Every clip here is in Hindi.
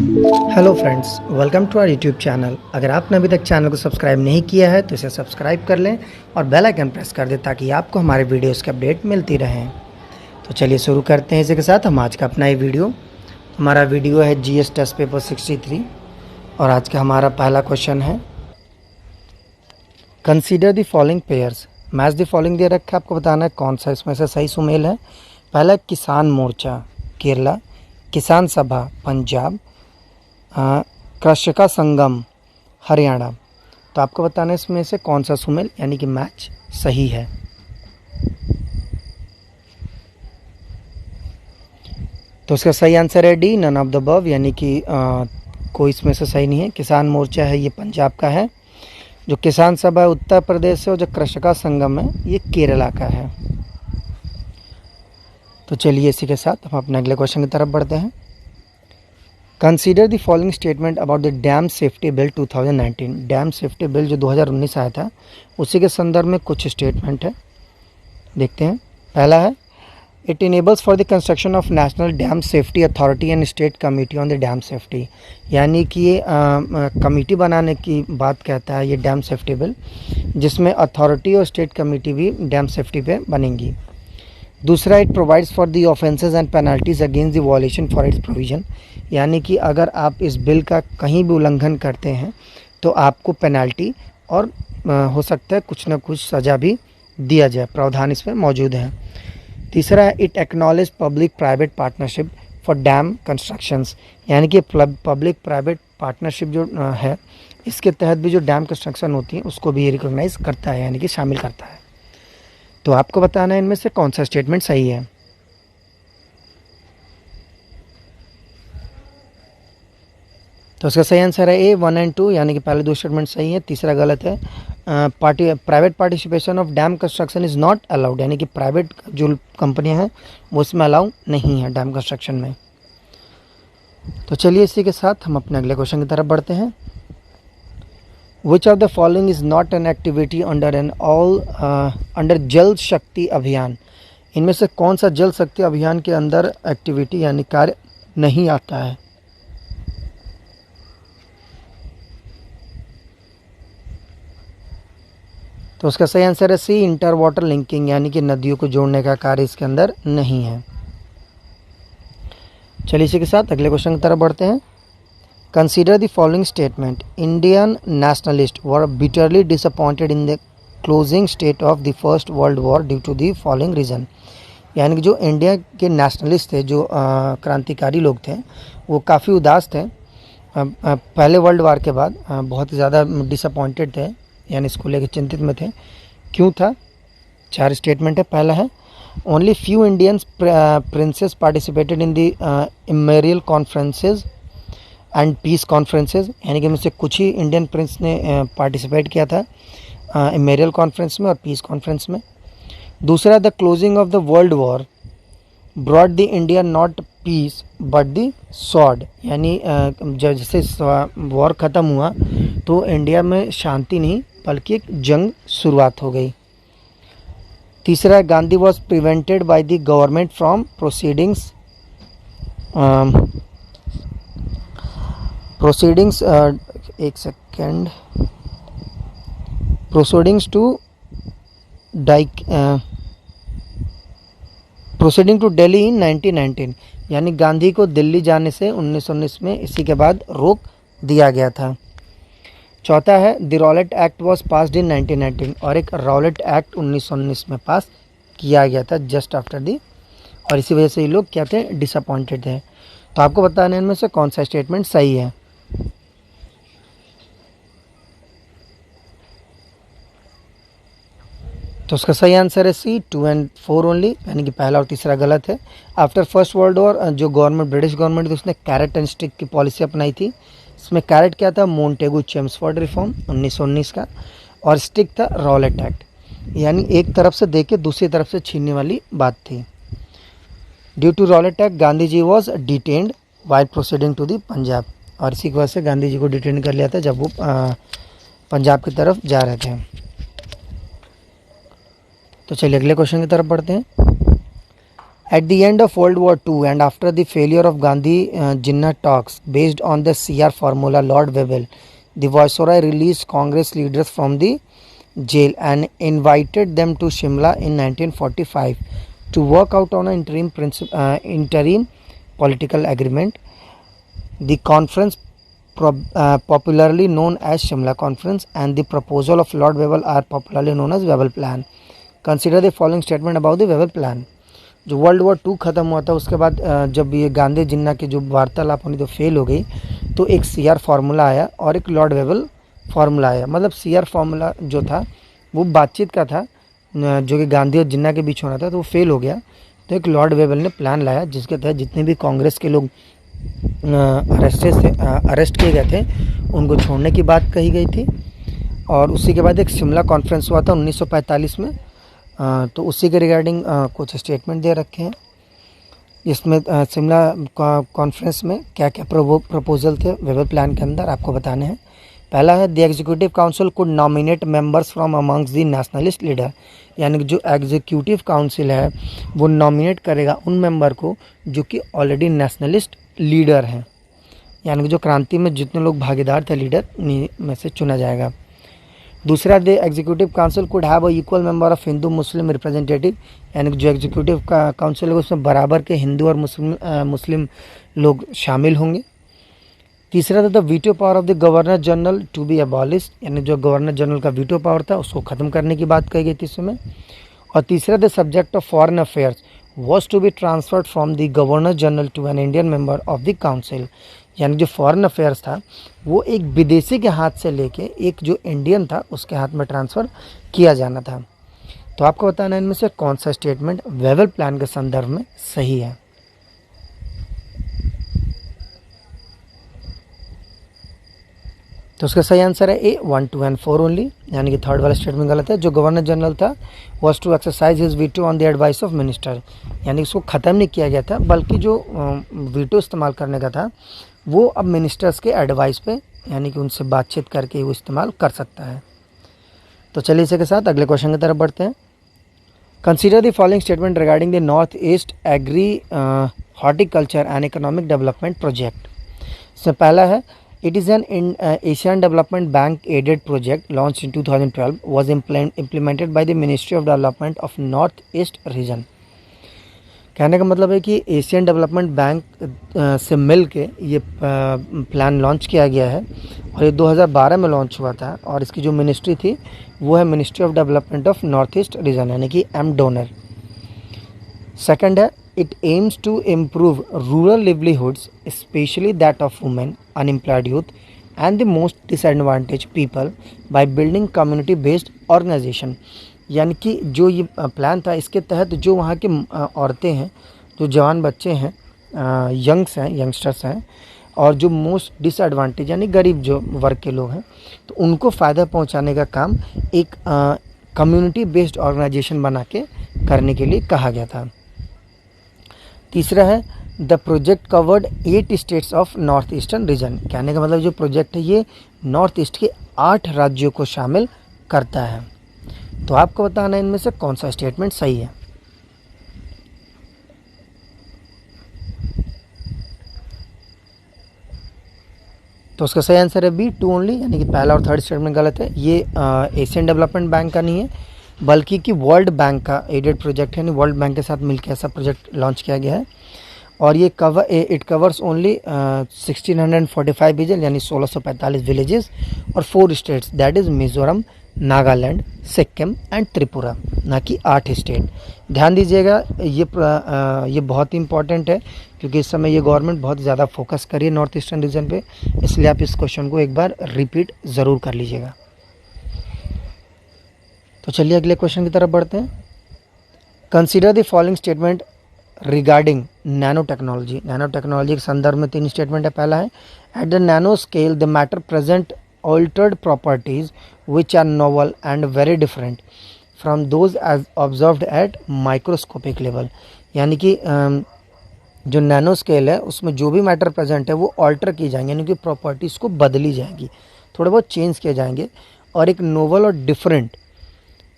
Hello friends, welcome to our YouTube channel. अगर आपने अभी तक चैनल को सब्सक्राइब नहीं किया है तो इसे सब्सक्राइब कर लें और बेल आइकन प्रेस कर दें ताकि आपको हमारे वीडियोस की अपडेट मिलती रहें। तो चलिए शुरू करते हैं इसी के साथ हम आज का अपना ये वीडियो। हमारा वीडियो है जीएस टेस्ट पेपर 63 और आज का हमारा पहला क्वेश्चन है consider the following pairs. Match the following दे रखा है, आपको बताना है कौन सा इसमें से सही सुमेल है। पहला किसान मोर्चा केरला, किसान सभा पंजाब, कृषका संगम हरियाणा। तो आपको बताना है इसमें से कौन सा सुमेल यानी कि मैच सही है। तो इसका सही आंसर है D, none of the above, यानी कि कोई इसमें से सही नहीं है। किसान मोर्चा है ये पंजाब का है, जो किसान सभा है उत्तर प्रदेश से और जो कृषका संगम है ये केरला का है। तो चलिए इसी के साथ हम अपने अगले क्वेश्चन की तरफ बढ़ते हैं। Consider the following statement about the dam safety bill 2019। Dam safety bill जो 2019 आया था उसी के संदर्भ में कुछ स्टेटमेंट है, देखते हैं। पहला है it enables for the construction of national dam safety authority and state committee on the dam safety. यानी कि ये कमेटी बनाने की बात कहता है ये डैम सेफ्टी बिल, जिसमें अथॉरिटी और स्टेट कमेटी भी डैम सेफ्टी पे बनेंगी। दूसरा, it provides for the offences and penalties against the वॉलेशन for its provision. यानी कि अगर आप इस बिल का कहीं भी उल्लंघन करते हैं तो आपको पेनल्टी और हो सकता है कुछ ना कुछ सज़ा भी दिया जाए, प्रावधान इसमें मौजूद है। तीसरा है it acknowledge public private partnership for dam constructions. यानी कि पब्लिक प्राइवेट पार्टनरशिप जो है इसके तहत भी जो डैम कंस्ट्रक्शन होती है उसको भी ये रिकॉग्नाइज करता है, यानी कि शामिल करता है। तो आपको बताना है इनमें से कौन सा स्टेटमेंट सही है। तो इसका सही आंसर है ए, 1 एंड 2, यानी कि पहले दो स्टेटमेंट सही है, तीसरा गलत है। Private participation of dam construction is not allowed. यानी कि प्राइवेट जो कंपनियां हैं वो उसमें अलाउ नहीं है डैम कंस्ट्रक्शन में। तो चलिए इसी के साथ हम अपने अगले क्वेश्चन की तरफ बढ़ते हैं। Which of the following is not an activity under जल शक्ति अभियान। इनमें से कौन सा जल शक्ति अभियान के अंदर एक्टिविटी यानी कार्य नहीं आता है। तो उसका सही आंसर है सी, इंटर वाटर लिंकिंग, यानी कि नदियों को जोड़ने का कार्य इसके अंदर नहीं है। चलिए इसी के साथ अगले क्वेश्चन की तरफ बढ़ते हैं। Consider the following statement. Indian nationalist were bitterly disappointed in the closing state of the first world war due to the following reason. यानी कि जो इंडिया के नेशनलिस्ट थे, जो क्रांतिकारी लोग थे, वो काफ़ी उदास थे पहले वर्ल्ड वार के बाद, बहुत ज़्यादा डिसअपॉइंटेड थे, यानी इसको लेकर चिंतित में थे। क्यों था? 4 स्टेटमेंट है। पहला है only few Indians princes participated in the imperial conferences and peace conferences. यानी कि इनमें से कुछ ही इंडियन प्रिंस ने पार्टिसिपेट किया था इम्पेरियल कॉन्फ्रेंस में और पीस कॉन्फ्रेंस में। दूसरा, the closing of the world war brought the India not peace but the sword. यानी जब जैसे वॉर ख़त्म हुआ तो इंडिया में शांति नहीं बल्कि एक जंग शुरुआत हो गई। तीसरा, Gandhi was prevented by the government from proceedings एक second proceedings to proceeding to Delhi in 1919। यानी गांधी को दिल्ली जाने से 1919 में इसी के बाद रोक दिया गया था। चौथा है the Rowlatt act was passed in 1919। और एक रॉलेट एक्ट 1919 में पास किया गया था जस्ट आफ्टर दी, और इसी वजह से ये लोग क्या थे, डिसअपॉइंटेड थे। तो आपको बताना है इनमें से कौन सा स्टेटमेंट सही है। तो उसका सही आंसर है सी, 2 एंड 4 ओनली, यानी कि पहला और तीसरा गलत है। आफ्टर फर्स्ट वर्ल्ड वॉर जो गवर्नमेंट, ब्रिटिश गवर्नमेंट थी, उसने कैरेट एंड स्टिक की पॉलिसी अपनाई थी। इसमें कैरेट क्या था, मोंटेगू चेम्सफोर्ड रिफॉर्म 1919 का, और स्टिक था रॉलेट एक्ट, यानी एक तरफ से दे के दूसरी तरफ से छीनने वाली बात थी। Due to Rowlatt Act Gandhi ji was detained while proceeding to the Punjab. और इसी की वजह से गांधी जी को डिटेन कर लिया था जब वो पंजाब की तरफ जा रहे थे। तो चलिए अगले क्वेश्चन की तरफ बढ़ते हैं। At the end of World War II and after the failure of Gandhi-Jinnah talks based on the CR formula, Lord Wavell, the Viceroy released Congress leaders from the jail and invited them to Shimla in 1945 to work out on an interim political agreement. The conference, popularly known as Shimla Conference, and the proposal of Lord Wavell are popularly known as Wavell Plan. Consider the following statement about the Wavell Plan. जो वर्ल्ड वॉर 2 ख़त्म हुआ था उसके बाद जब ये गांधी जिन्ना की जो वार्तालाप होनी तो फेल हो गई, तो एक CR फार्मूला आया और एक लॉर्ड वेवल फार्मूला आया। मतलब CR फार्मूला जो था वो बातचीत का था, जो कि गांधी और जिन्ना के बीच होना था, तो वो फेल हो गया। तो एक लॉर्ड वेवल ने प्लान लाया जिसके तहत जितने भी कांग्रेस के लोग अरेस्ट किए गए थे उनको छोड़ने की बात कही गई थी। और उसी के बाद एक शिमला कॉन्फ्रेंस हुआ था 1945 में। तो उसी के रिगार्डिंग कुछ स्टेटमेंट दे रखे हैं। इसमें शिमला कॉन्फ्रेंस में क्या क्या प्रपोजल थे वेवल प्लान के अंदर आपको बताने हैं। पहला है the executive council could nominate members from amongst the nationalist leader, यानी कि जो एग्जीक्यूटिव काउंसिल है वो नॉमिनेट करेगा उन मेंबर को जो कि ऑलरेडी नेशनलिस्ट लीडर हैं, यानी कि जो क्रांति में जितने लोग भागीदार थे लीडर में से चुना जाएगा। दूसरा, the executive council could have a equal member of Hindu Muslim representative, यानी कि जो एग्जीक्यूटिव का काउंसिल है उसमें बराबर के हिंदू और मुस्लिम लोग शामिल होंगे। तीसरा था the veto power of the governor general to be abolished, यानी जो गवर्नर जनरल का वीटो पावर था उसको ख़त्म करने की बात कही गई थी इसमें। और तीसरा, the subject of foreign affairs was to be transferred from the governor general to an Indian member of the council, यानी जो फॉरेन अफेयर्स था वो एक विदेशी के हाथ से लेके एक जो इंडियन था उसके हाथ में ट्रांसफ़र किया जाना था। तो आपको बताना है इनमें से कौन सा स्टेटमेंट वेवल प्लान के संदर्भ में सही है। तो उसका सही आंसर है ए 1, 2 and 4 ओनली, यानी कि थर्ड वाला स्टेटमेंट गलत है। जो गवर्नर जनरल था was to exercise his veto on the advice of minister, यानी इसको ख़त्म नहीं किया गया था बल्कि जो वीटो इस्तेमाल करने का था वो अब मिनिस्टर्स के एडवाइस पे, यानी कि उनसे बातचीत करके वो इस्तेमाल कर सकता है। तो चलिए इसी के साथ अगले क्वेश्चन की तरफ बढ़ते हैं। Consider the following statement regarding the north east agri horticulture and economic development project. इसमें पहला है It is an Asian Development Bank aided project launched in 2012 was implemented by the Ministry of Development of North East Region। कहने का मतलब है कि एशियन डेवलपमेंट बैंक से मिल के ये प्लान लॉन्च किया गया है और ये 2012 में लॉन्च हुआ था और इसकी जो मिनिस्ट्री थी वो है ministry of development of north east region, यानी कि MDONER। सेकंड है it aims to improve rural livelihoods, especially that of women, unemployed youth and the most disadvantaged people by building community based organization। यानी कि जो ये प्लान था इसके तहत जो वहाँ की औरतें हैं, जो जवान बच्चे हैं, यंगस्टर्स हैं और जो मोस्ट डिसएडवांटेज यानी गरीब जो वर्ग के लोग हैं, तो उनको फ़ायदा पहुँचाने का काम एक कम्युनिटी बेस्ड ऑर्गेनाइजेशन बना के करने के लिए कहा गया था। तीसरा है the project covered 8 states of north eastern region. कहने का मतलब जो प्रोजेक्ट है ये नॉर्थ ईस्ट के 8 राज्यों को शामिल करता है। तो आपको बताना है इनमें से कौन सा स्टेटमेंट सही है। तो उसका सही आंसर है B 2 ओनली, यानी कि पहला और थर्ड स्टेटमेंट गलत है। ये एशियन डेवलपमेंट बैंक का नहीं है बल्कि कि वर्ल्ड बैंक का एडेड प्रोजेक्ट है, यानी वर्ल्ड बैंक के साथ मिलकर ऐसा प्रोजेक्ट लॉन्च किया गया है। और ये इट कवर्स ओनली 1645 विलेज यानी 1645 विलेजेस और 4 states that is Mizoram, Nagaland, Sikkim and Tripura, ना कि 8 स्टेट। ध्यान दीजिएगा ये बहुत ही इंपॉर्टेंट है क्योंकि इस समय ये गवर्नमेंट बहुत ज़्यादा फोकस कर रही है नॉर्थ ईस्टर्न रीजन पे, इसलिए आप इस क्वेश्चन को एक बार रिपीट ज़रूर कर लीजिएगा। तो चलिए अगले क्वेश्चन की तरफ बढ़ते हैं। Consider the following statement regarding nano technology. Nano technology के संदर्भ में 3 स्टेटमेंट है। पहला है at the nano scale the matter present altered properties which are novel and very different from those as observed at microscopic level, यानी कि जो नैनो स्केल है उसमें जो भी मैटर प्रेजेंट है वो ऑल्टर किए जाएंगे, यानी कि प्रॉपर्टीज़ को बदली जाएगी, थोड़े बहुत चेंज किए जाएंगे और एक नोवल और डिफरेंट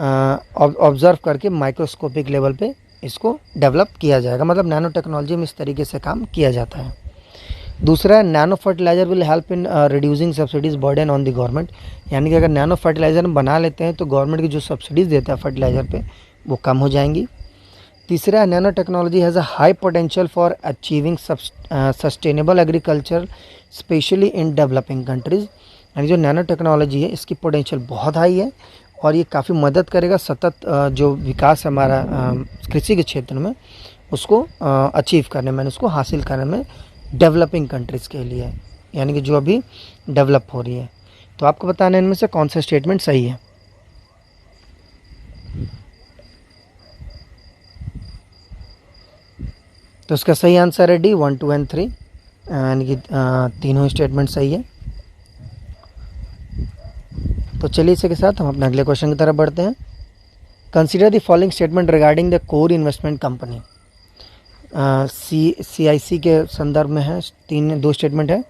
ऑब्जर्व करके माइक्रोस्कोपिक लेवल पे इसको डेवलप किया जाएगा, मतलब नैनो टेक्नोलॉजी में इस तरीके से काम किया जाता है। दूसरा है nano fertiliser will help in reducing subsidies burden on the government, यानी कि अगर नैनो फर्टिलाइज़र हम बना लेते हैं तो गवर्नमेंट की जो सब्सिडीज़ देता है फर्टिलाइज़र पे वो कम हो जाएंगी। तीसरा है nano technology has a high potential for achieving sustainable agriculture specially in developing countries, यानी जो नैनो टेक्नोलॉजी है इसकी पोटेंशियल बहुत हाई है और ये काफ़ी मदद करेगा सतत जो विकास हमारा कृषि के क्षेत्र में उसको अचीव करने में, उसको हासिल करने में डेवलपिंग कंट्रीज़ के लिए, यानी कि जो अभी डेवलप हो रही है। तो आपको बताना है इनमें से कौन सा स्टेटमेंट सही है। तो इसका सही आंसर है डी 1, 2 एंड 3, यानी कि तीनों स्टेटमेंट सही है। तो चलिए इसके साथ हम अपने अगले क्वेश्चन की तरफ बढ़ते हैं। Consider the following statement regarding the core investment company. CIC के संदर्भ में है, दो स्टेटमेंट है।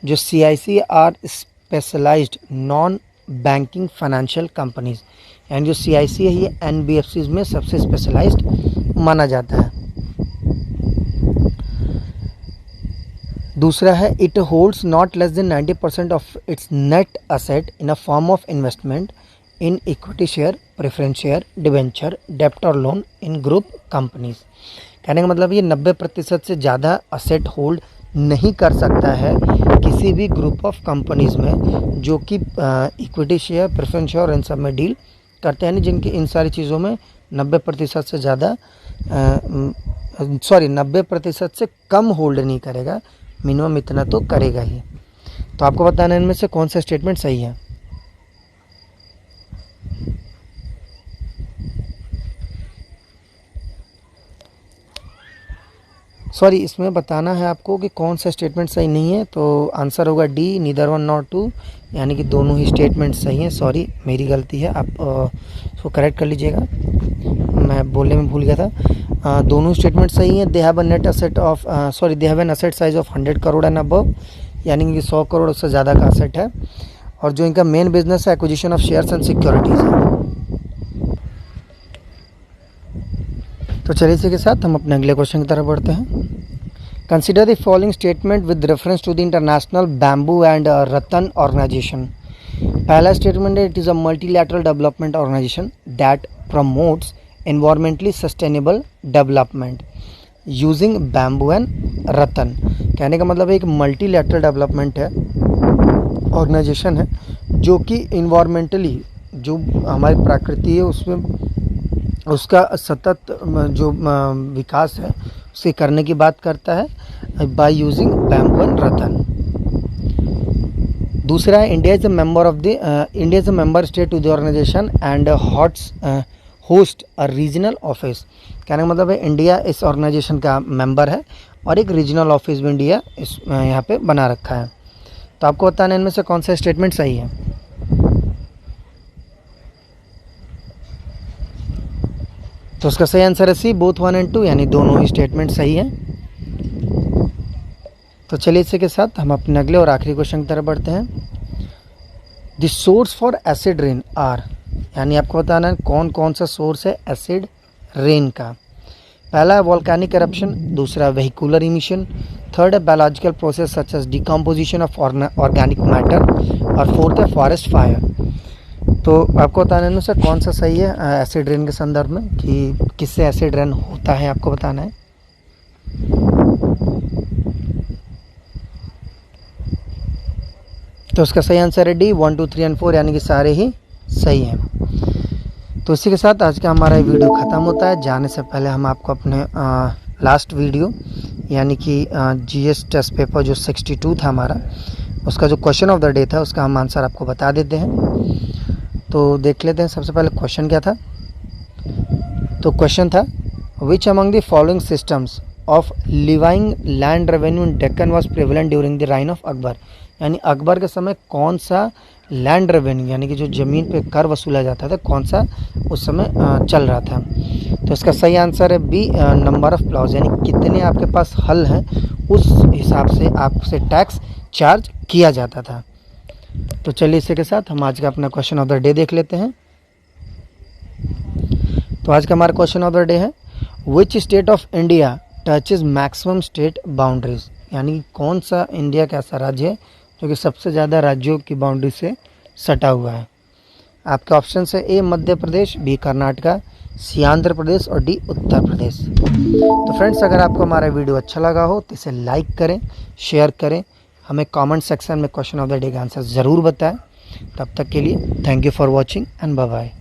जो CIC are specialised non banking financial companies, यानी जो CIC है ये NBFCs में सबसे स्पेशलाइज्ड माना जाता है। दूसरा है it holds not less than 90% of its net asset in a form of investment in equity share, preference share, debenture, डेप्ट और लोन इन ग्रुप कंपनीज। कहने का मतलब ये 90% से ज़्यादा असेट होल्ड नहीं कर सकता है किसी भी ग्रुप ऑफ कंपनीज़ में जो कि इक्विटी शेयर, प्रेफरेंस शेयर और इन सब में डील करते हैं, यानी जिनकी इन सारी चीज़ों में 90% से ज़्यादा 90% से कम होल्ड नहीं करेगा, मिनिमम इतना तो करेगा ही। तो आपको बताना है इनमें से कौन सा स्टेटमेंट सही है। सॉरी, इसमें बताना है आपको कि कौन सा स्टेटमेंट सही नहीं है। तो आंसर होगा D, neither one nor two, यानी कि दोनों ही स्टेटमेंट सही हैं। सॉरी, मेरी गलती है, आप उसको करेक्ट कर लीजिएगा, मैं बोलने में भूल गया था। दोनों स्टेटमेंट सही हैं। They have an asset size of 100 crore and above, यानी कि 100 करोड़ उससे ज़्यादा का असेट है। और जो इनका मेन बिजनेस है acquisition of shares and securities है। तो चलिए इसी के साथ हम अपने अगले क्वेश्चन की तरफ बढ़ते हैं। Consider the following statement with reference to the international bamboo and rattan organisation. पहला स्टेटमेंट है it is a multilateral development organisation that promotes environmentally sustainable development using bamboo and rattan. कहने का मतलब है एक मल्टीलैटरल डेवलपमेंट है, ऑर्गेनाइजेशन है जो कि इन्वायरमेंटली जो हमारी प्रकृति है उसमें उसका सतत जो विकास है उसे करने की बात करता है by using bamboo and rattan. दूसरा है India is a member state to the organisation and host a regional office. कहने का मतलब है इंडिया इस ऑर्गेनाइजेशन का मेंबर है और एक रीजनल ऑफिस भी इंडिया इस यहाँ पे बना रखा है। तो आपको बताना है इनमें से कौन सा स्टेटमेंट सही है। तो उसका सही आंसर है सी, बोथ 1 एंड 2, यानी दोनों ही स्टेटमेंट सही हैं। तो चलिए इसी के साथ हम अपने अगले और आखिरी क्वेश्चन की तरफ बढ़ते हैं। The source for acid rain are, यानी आपको बताना है कौन कौन सा सोर्स है एसिड रेन का। पहला है वॉल्केनिक करप्शन, दूसरा वेहिकुलर इमिशन, थर्ड है biological process such as decomposition of organic matter और फोर्थ है फॉरेस्ट फायर। तो आपको बताना है सर कौन सा सही है एसिड रेन के संदर्भ में, कि किससे एसिड रेन होता है, आपको बताना है। तो उसका सही आंसर है डी, 1, 2, 3 एंड 4, यानी कि सारे ही सही हैं। तो इसी के साथ आज का हमारा वीडियो ख़त्म होता है। जाने से पहले हम आपको अपने लास्ट वीडियो यानी कि GS टेस्ट पेपर जो 62 था हमारा, उसका जो क्वेश्चन ऑफ द डे था उसका हम आंसर आपको बता देते हैं। तो देख लेते हैं सबसे पहले क्वेश्चन क्या था। तो क्वेश्चन था which among the following systems of levying land revenue in Deccan was prevalent during the reign of Akbar, यानी अकबर के समय कौन सा लैंड रेवेन्यू यानी कि जो ज़मीन पे कर वसूला जाता था कौन सा उस समय चल रहा था। तो इसका सही आंसर है बी, नंबर ऑफ प्लॉज, यानी कितने आपके पास हल हैं उस हिसाब से आपसे टैक्स चार्ज किया जाता था। तो चलिए इसी के साथ हम आज का अपना क्वेश्चन ऑफ द डे देख लेते हैं। तो आज का हमारा क्वेश्चन ऑफ द डे है which state of India touches maximum state boundaries, यानी कौन सा इंडिया का ऐसा राज्य है जो कि सबसे ज़्यादा राज्यों की बाउंड्री से सटा हुआ है। आपके ऑप्शन है ए मध्य प्रदेश, बी कर्नाटका, सी आंध्र प्रदेश और डी उत्तर प्रदेश। तो फ्रेंड्स, अगर आपको हमारा वीडियो अच्छा लगा हो तो इसे लाइक करें, शेयर करें, हमें कमेंट सेक्शन में क्वेश्चन ऑफ द डे का आंसर ज़रूर बताएं। तब तक के लिए thank you for watching and bye bye.